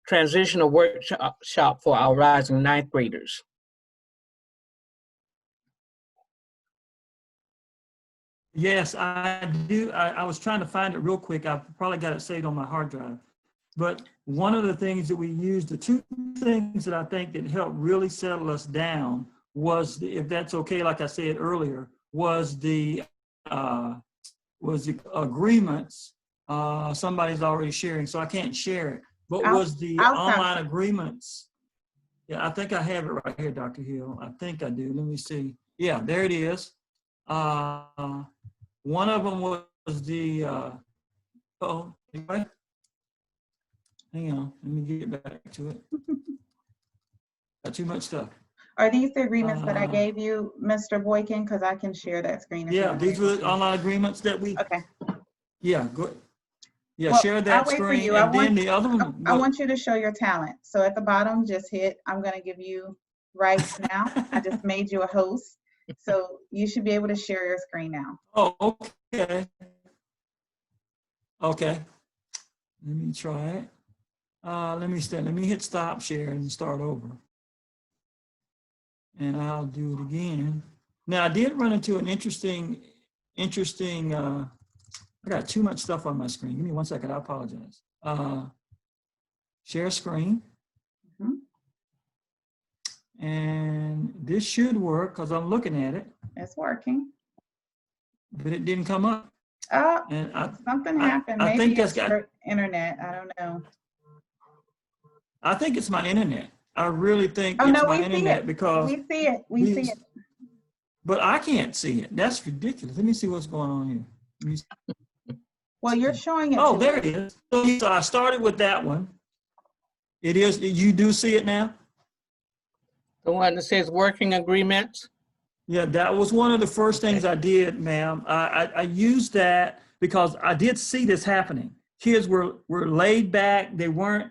transitional workshop for our rising ninth graders. Yes, I do. I was trying to find it real quick. I probably got it saved on my hard drive. But one of the things that we used, the two things that I think that helped really settle us down was, if that's okay, like I said earlier, was the agreements. Somebody's already sharing, so I can't share it. But was the online agreements Yeah, I think I have it right here, Dr. Hill. I think I do. Let me see. Yeah, there it is. One of them was the, anyway. Hang on, let me get back to it. Got too much stuff. Are these the agreements that I gave you, Mr. Boykin? Because I can share that screen. If Yeah, you these were the online agreements that we, Okay. yeah, good. Yeah, Well, share I'll that wait for screen. you. I And then want- the other one. I want you to show your talent. So at the bottom, just hit, I'm going to give you right now. I just made you a host. So you should be able to share your screen now. Oh, okay. Okay. Let me try it. Let me hit stop share and start over. And I'll do it again. Now I did run into an interesting, I got too much stuff on my screen. Give me 1 second, I apologize. Share screen. Mhm. And this should work because I'm looking at it, It's working. but it didn't come up. Oh, And something happened. I Maybe think that's it's got, your internet. I don't know. I think it's my internet. I really think Oh, it's no, my we see internet it. because We see it. We see these- it. But I can't see it. That's ridiculous. Let me see what's going on here. Let me see. Well, you're showing it. Oh, to there us. it is. So I started with that one. It is, you do see it now? The one that says working agreements? Yeah, that was one of the first things I did, ma'am. I used that because I did see this happening. Kids were laid back. They were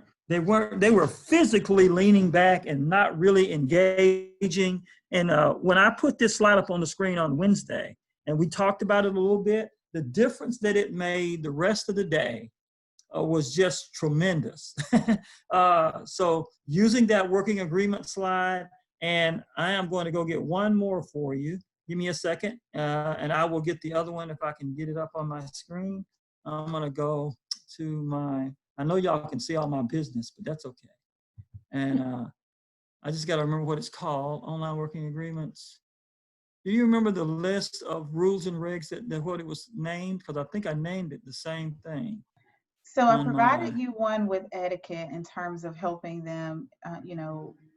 physically leaning back and not really engaging. And when I put this slide up on the screen on Wednesday, and we talked about it a little bit, the difference that it made the rest of the day was just tremendous. So using that working agreement slide, and I am going to go get one more for you. Give me a second, and I will get the other one if I can get it up on my screen. I'm going to go to my, I know y'all can see all my business, but that's okay. And I just got to remember what it's called, online working agreements. Do you remember the list of rules and regs that what it was named? Because I think I named it the same thing. So I on provided my- you one with etiquette in terms of helping them,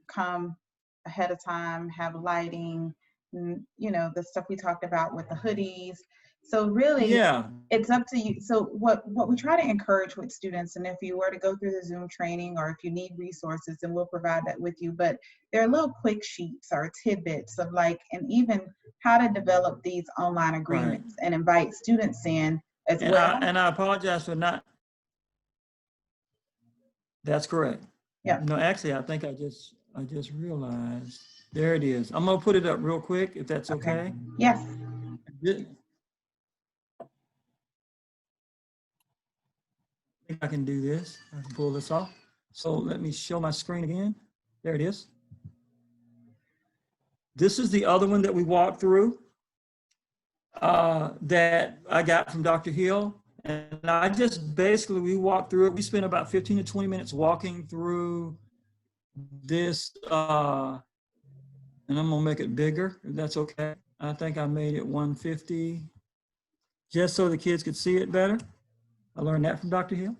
come ahead of time, have lighting, the stuff we talked about with the hoodies. So really, Yeah, it's up to you. So what we try to encourage with students, and if you were to go through the Zoom training or if you need resources, then we'll provide that with you. But there are little quick sheets or tidbits of and even how to develop these online agreements and invite students in as and well. I apologize for not. That's correct. Yeah. No, actually, I think I just realized. There it is. I'm gonna put it up real quick if that's okay. Yes. I think I can do this. I can pull this off. So let me show my screen again. There it is. This is the other one that we walked through that I got from Dr. Hill. And I just basically, we walked through it. We spent about 15 to 20 minutes walking through this, and I'm gonna make it bigger, if that's okay. I think I made it 150, just so the kids could see it better. I learned that from Dr. Hill.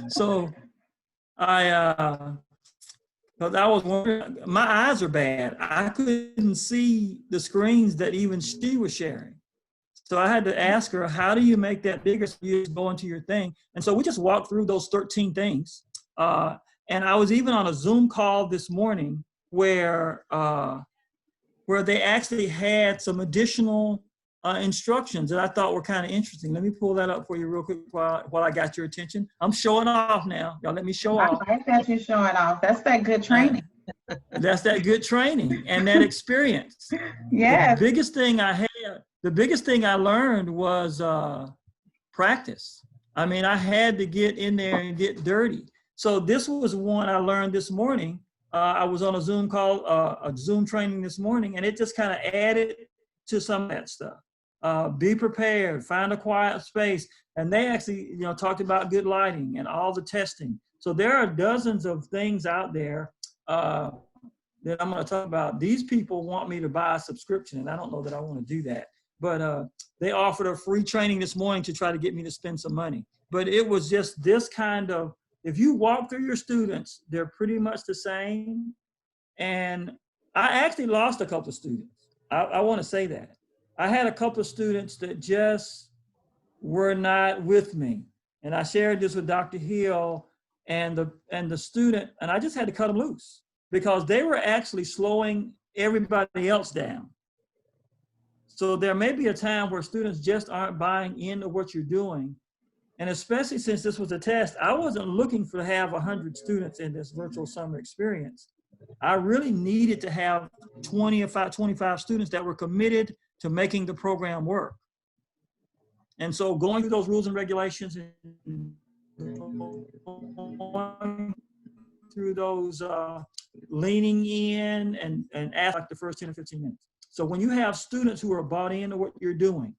So because I was wondering, my eyes are bad. I couldn't see the screens that even she was sharing. So I had to ask her, how do you make that bigger so you just go into your thing? And so we just walked through those 13 things. And I was even on a Zoom call this morning where they actually had some additional instructions that I thought were kind of interesting. Let me pull that up for you real quick while I got your attention. I'm showing off now. Y'all let me show I off. like that you're showing off. That's that good training. That's that good training and that experience. Yes. The biggest thing I learned was practice. I mean, I had to get in there and get dirty. So this was one I learned this morning. I was on a Zoom call, a Zoom training this morning, and it just kind of added to some of that stuff. Be prepared, find a quiet space. And they actually, talked about good lighting and all the testing. So there are dozens of things out there that I'm going to talk about. These people want me to buy a subscription, and I don't know that I want to do that. But they offered a free training this morning to try to get me to spend some money. But it was just this kind of if you walk through your students, they're pretty much the same. And I actually lost a couple of students. I want to say that. I had a couple of students that just were not with me. And I shared this with Dr. Hill and the student, and I just had to cut them loose because they were actually slowing everybody else down. So there may be a time where students just aren't buying into what you're doing. And especially since this was a test, I wasn't looking to have 100 students in this virtual summer experience. I really needed to have 25 students that were committed to making the program work. And so going through those rules and regulations and going through those leaning in and ask like the first 10 or 15 minutes. So when you have students who are bought into what you're doing,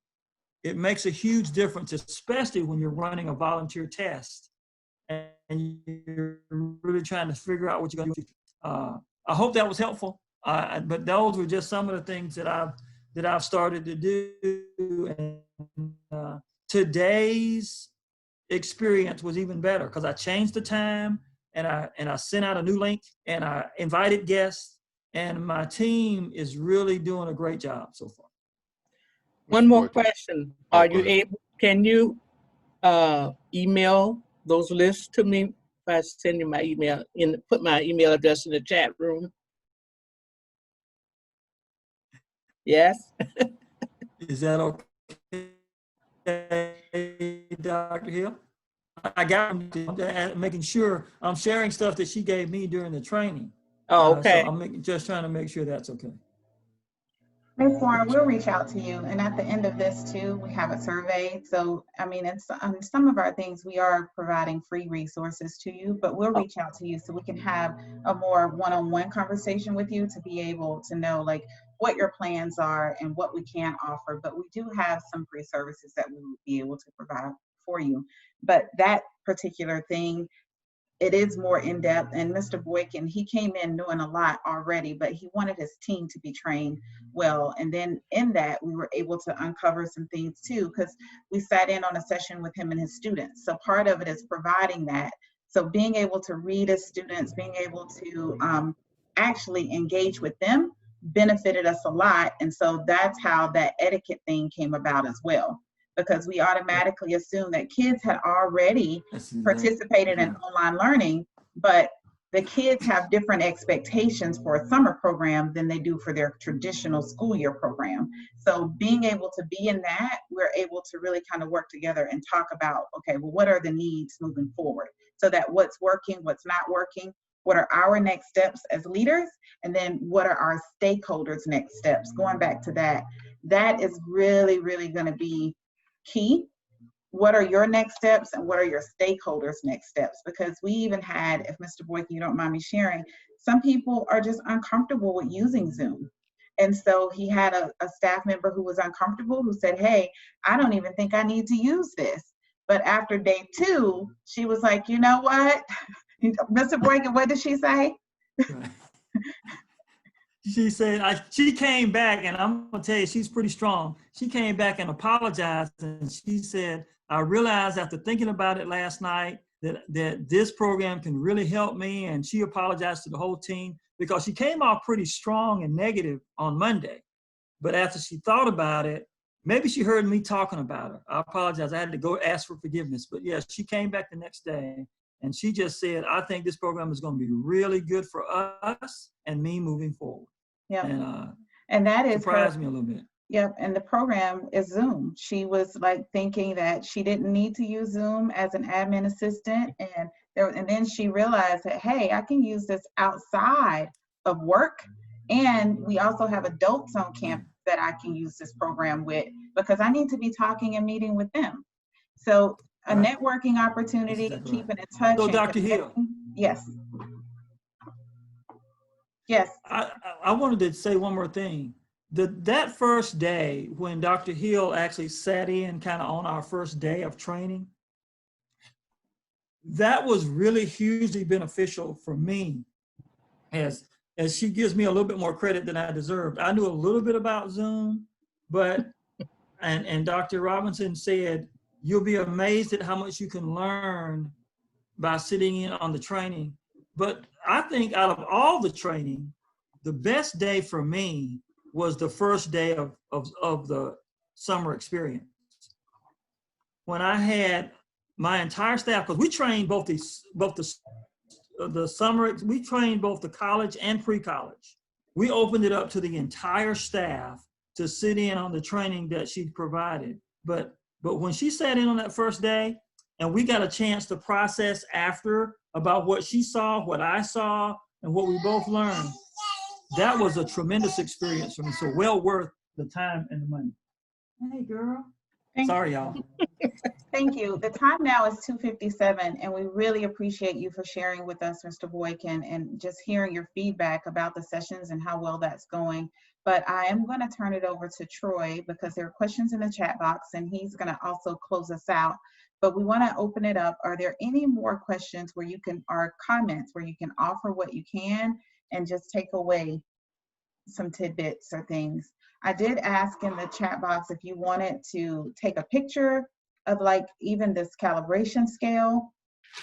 it makes a huge difference, especially when you're running a volunteer test and you're really trying to figure out what you're going to do. I hope that was helpful, but those were just some of the things that I've started to do. And today's experience was even better because I changed the time and I sent out a new link and I invited guests, and my team is really doing a great job so far. One more question. Oh, Are go you ahead. able, can you email those lists to me? If I send you my email, put my email address in the chat room. Yes? Is that okay, Dr. Hill? I got making sure I'm sharing stuff that she gave me during the training. Oh, okay. So I'm just trying to make sure that's okay. Ms. Warren, we'll reach out to you. And at the end of this too, we have a survey. So, I mean, on some of our things, we are providing free resources to you, but we'll reach out to you so we can have a more one-on-one conversation with you to be able to know like what your plans are and what we can offer. But we do have some free services that we would be able to provide for you. But that particular thing, it is more in-depth, and Mr. Boykin, he came in knowing a lot already, but he wanted his team to be trained well. And then in that, we were able to uncover some things too, because we sat in on a session with him and his students. So part of it is providing that. So being able to read as students, being able to actually engage with them benefited us a lot. And so that's how that etiquette thing came about as well, because we automatically assumed that kids had already participated in online learning, but the kids have different expectations for a summer program than they do for their traditional school year program. So being able to be in that, we're able to really kind of work together and talk about, okay, well, what are the needs moving forward? So that what's working, what's not working, what are our next steps as leaders, and then what are our stakeholders' next steps? Going back to that, that is really, really gonna be key. What are your next steps and what are your stakeholders' next steps? Because we even had, if Mr. Boykin, you don't mind me sharing, some people are just uncomfortable with using Zoom. And so he had a staff member who was uncomfortable who said, hey, I don't even think I need to use this. But after day 2, she was like, you know what? Mr. Boykin, what did she say? Right. She said, she came back, and I'm gonna tell you, she's pretty strong. She came back and apologized, and she said, I realized after thinking about it last night that this program can really help me, and she apologized to the whole team because she came off pretty strong and negative on Monday. But after she thought about it, maybe she heard me talking about her. I apologize, I had to go ask for forgiveness. But yes, she came back the next day, and she just said, I think this program is gonna be really good for us and me moving forward. Yeah, and that is surprised me a little bit. Yep, and the program is Zoom. She was like thinking that she didn't need to use Zoom as an admin assistant, and then she realized that, hey, I can use this outside of work, and we also have adults on campus that I can use this program with because I need to be talking and meeting with them. So a networking opportunity, Exactly keeping in touch. So Dr. Hill. Yes. Yes. I wanted to say one more thing. That first day when Dr. Hill actually sat in kind of on our first day of training, that was really hugely beneficial for me as she gives me a little bit more credit than I deserved. I knew a little bit about Zoom, but, and Dr. Robinson said, you'll be amazed at how much you can learn by sitting in on the training. But I think out of all the training, the best day for me was the first day of the summer experience. When I had my entire staff, because we trained both the summer, we trained both the college and pre-college. We opened it up to the entire staff to sit in on the training that she provided. But when she sat in on that first day, and we got a chance to process after about what she saw, what I saw, and what we both learned, that was a tremendous experience for me. So well worth the time and the money. Hey, girl. Sorry, y'all. Thank you. The time now is 2:57, and we really appreciate you for sharing with us, Mr. Boykin, and just hearing your feedback about the sessions and how well that's going. But I am going to turn it over to Troy because there are questions in the chat box, and he's going to also close us out. But we want to open it up. Are there any more questions where you can, or comments where you can offer what you can and just take away some tidbits or things? I did ask in the chat box if you wanted to take a picture of like even this calibration scale,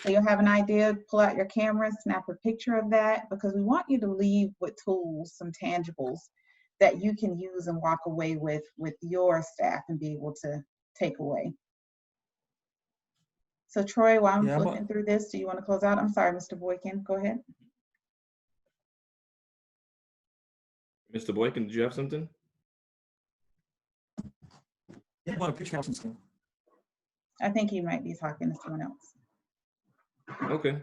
so you'll have an idea, pull out your camera, snap a picture of that, because we want you to leave with tools, some tangibles that you can use and walk away with your staff and be able to take away. So Troy, while I'm looking through this, do you want to close out? I'm sorry, Mr. Boykin, go ahead. Mr. Boykin, did you have something? Yeah, I want a picture of some. I think you might be talking to someone else. Okay.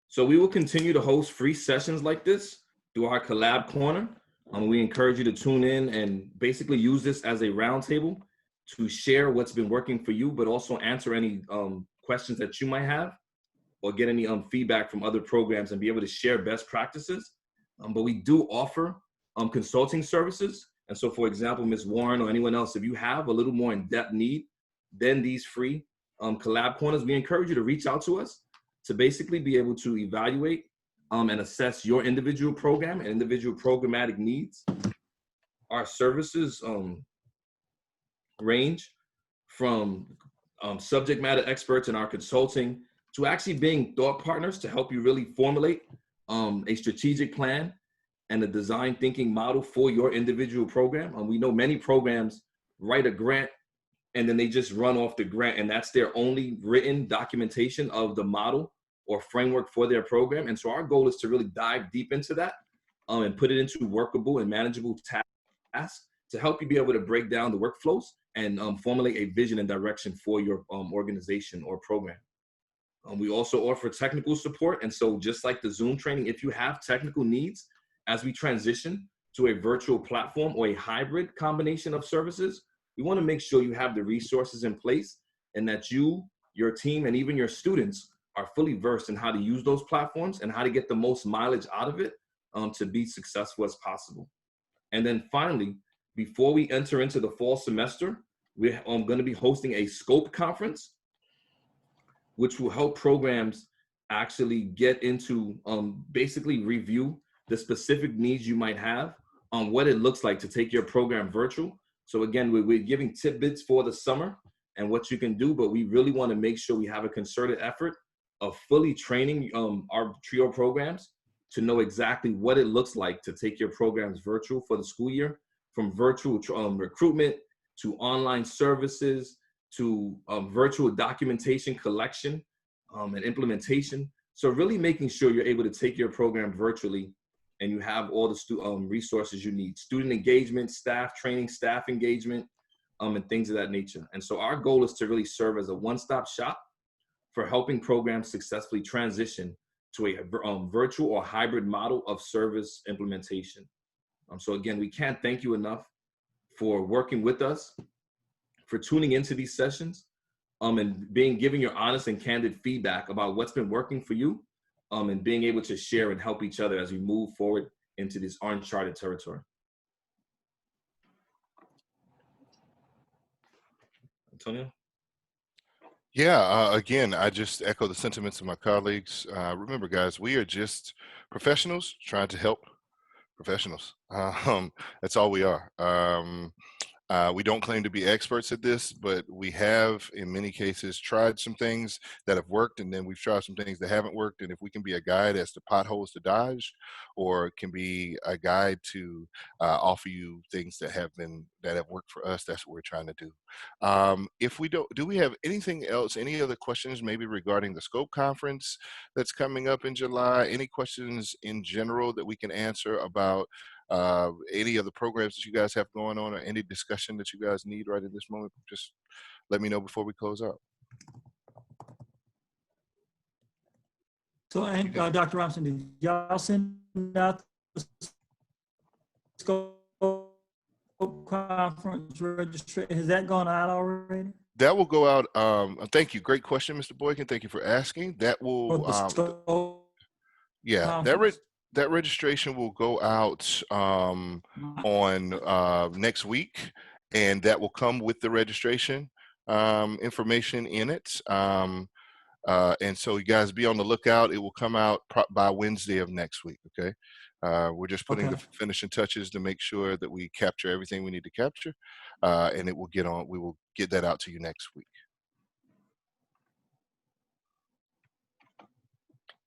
So we will continue to host free sessions like this through our Collab Corner. We encourage you to tune in and basically use this as a roundtable to share what's been working for you, but also answer any questions that you might have or get any feedback from other programs and be able to share best practices. But we do offer consulting services. And so, for example, Ms. Warren or anyone else, if you have a little more in-depth need than these free collab corners, we encourage you to reach out to us to basically be able to evaluate and assess your individual program and individual programmatic needs. Our services range from subject matter experts in our consulting to actually being thought partners to help you really formulate a strategic plan and a design thinking model for your individual program. We know many programs write a grant and then they just run off the grant, and that's their only written documentation of the model or framework for their program. And so our goal is to really dive deep into that and put it into workable and manageable tasks to help you be able to break down the workflows and formulate a vision and direction for your organization or program. We also offer technical support. And so just like the Zoom training, if you have technical needs as we transition to a virtual platform or a hybrid combination of services, we want to make sure you have the resources in place and that you, your team, and even your students are fully versed in how to use those platforms and how to get the most mileage out of it to be successful as possible. And then finally, before we enter into the fall semester, we're going to be hosting a scope conference, which will help programs actually get into basically review the specific needs you might have on what it looks like to take your program virtual. So again, we're giving tidbits for the summer and what you can do, but we really want to make sure we have a concerted effort of fully training our TRIO programs to know exactly what it looks like to take your programs virtual for the school year, from virtual recruitment to online services to virtual documentation collection and implementation. So really making sure you're able to take your program virtually and you have all the resources you need: student engagement, staff training, staff engagement, and things of that nature. And so our goal is to really serve as a one-stop shop for helping programs successfully transition to a virtual or hybrid model of service implementation. So again, we can't thank you enough for working with us, for tuning into these sessions, and giving your honest and candid feedback about what's been working for you, and being able to share and help each other as we move forward into this uncharted territory. Antonio? Yeah, again, I just echo the sentiments of my colleagues. Remember, guys, we are just professionals trying to help professionals. That's all we are. We don't claim to be experts at this, but we have, in many cases, tried some things that have worked, and then we've tried some things that haven't worked. And if we can be a guide as to potholes to dodge, or can be a guide to offer you things that have worked for us, that's what we're trying to do. If we don't, do we have anything else? Any other questions, maybe regarding the Scope Conference that's coming up in July? Any questions in general that we can answer about any of the programs that you guys have going on, or any discussion that you guys need right at this moment? Just let me know before we close out. So, and Dr. Robinson, did y'all send out the Scope Conference registration? Has that gone out already? That will go out. Thank you. Great question, Mr. Boykin. Thank you for asking. That will, yeah, that registration will go out on next week, and that will come with the registration information in it. And so you guys be on the lookout. It will come out by Wednesday of next week. Okay. We're just putting the finishing touches to make sure that we capture everything we need to capture, and it will get on. We will get that out to you next week.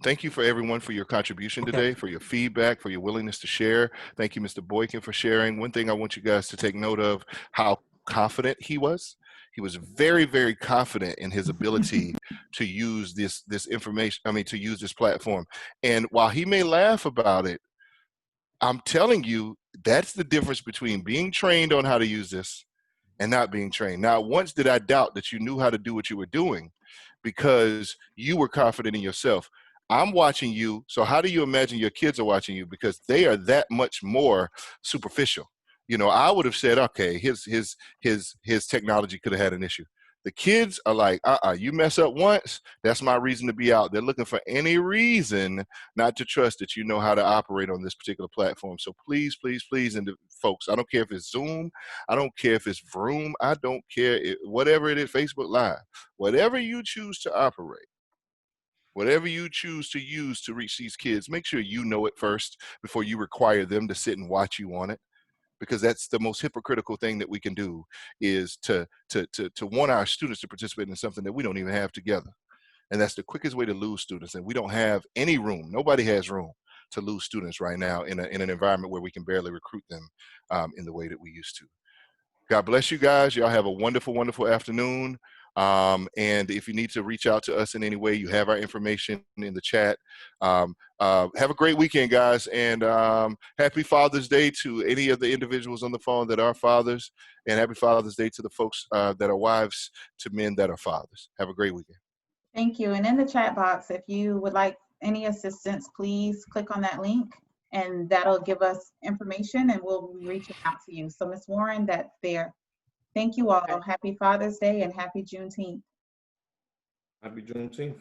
Thank you for everyone for your contribution today, for your feedback, for your willingness to share. Thank you, Mr. Boykin, for sharing. One thing I want you guys to take note of, how confident he was. He was very, very confident in his ability to use this information, to use this platform. And while he may laugh about it, I'm telling you, that's the difference between being trained on how to use this and not being trained. Now, once did I doubt that you knew how to do what you were doing, because you were confident in yourself. I'm watching you, so how do you imagine your kids are watching you? Because they are that much more superficial. I would have said, okay, his technology could have had an issue. The kids are like, you mess up once, that's my reason to be out. They're looking for any reason not to trust that you know how to operate on this particular platform. So please, please, please, and folks, I don't care if it's Zoom, I don't care if it's Vroom, I don't care, whatever it is, Facebook Live, whatever you choose to operate, whatever you choose to use to reach these kids, make sure you know it first before you require them to sit and watch you on it. Because that's the most hypocritical thing that we can do, is to want our students to participate in something that we don't even have together. And that's the quickest way to lose students. And we don't have any room. Nobody has room to lose students right now in an environment where we can barely recruit them in the way that we used to. God bless you guys. Y'all have a wonderful, wonderful afternoon. And if you need to reach out to us in any way, you have our information in the chat. Have a great weekend, guys, and happy Father's Day to any of the individuals on the phone that are fathers, and happy Father's Day to the folks that are wives, to men that are fathers. Have a great weekend. Thank you. And in the chat box, if you would like any assistance, please click on that link, and that'll give us information, and we'll be reaching out to you. So Ms. Warren, that's there. Thank you all. Happy Father's Day and happy Juneteenth. Happy Juneteenth.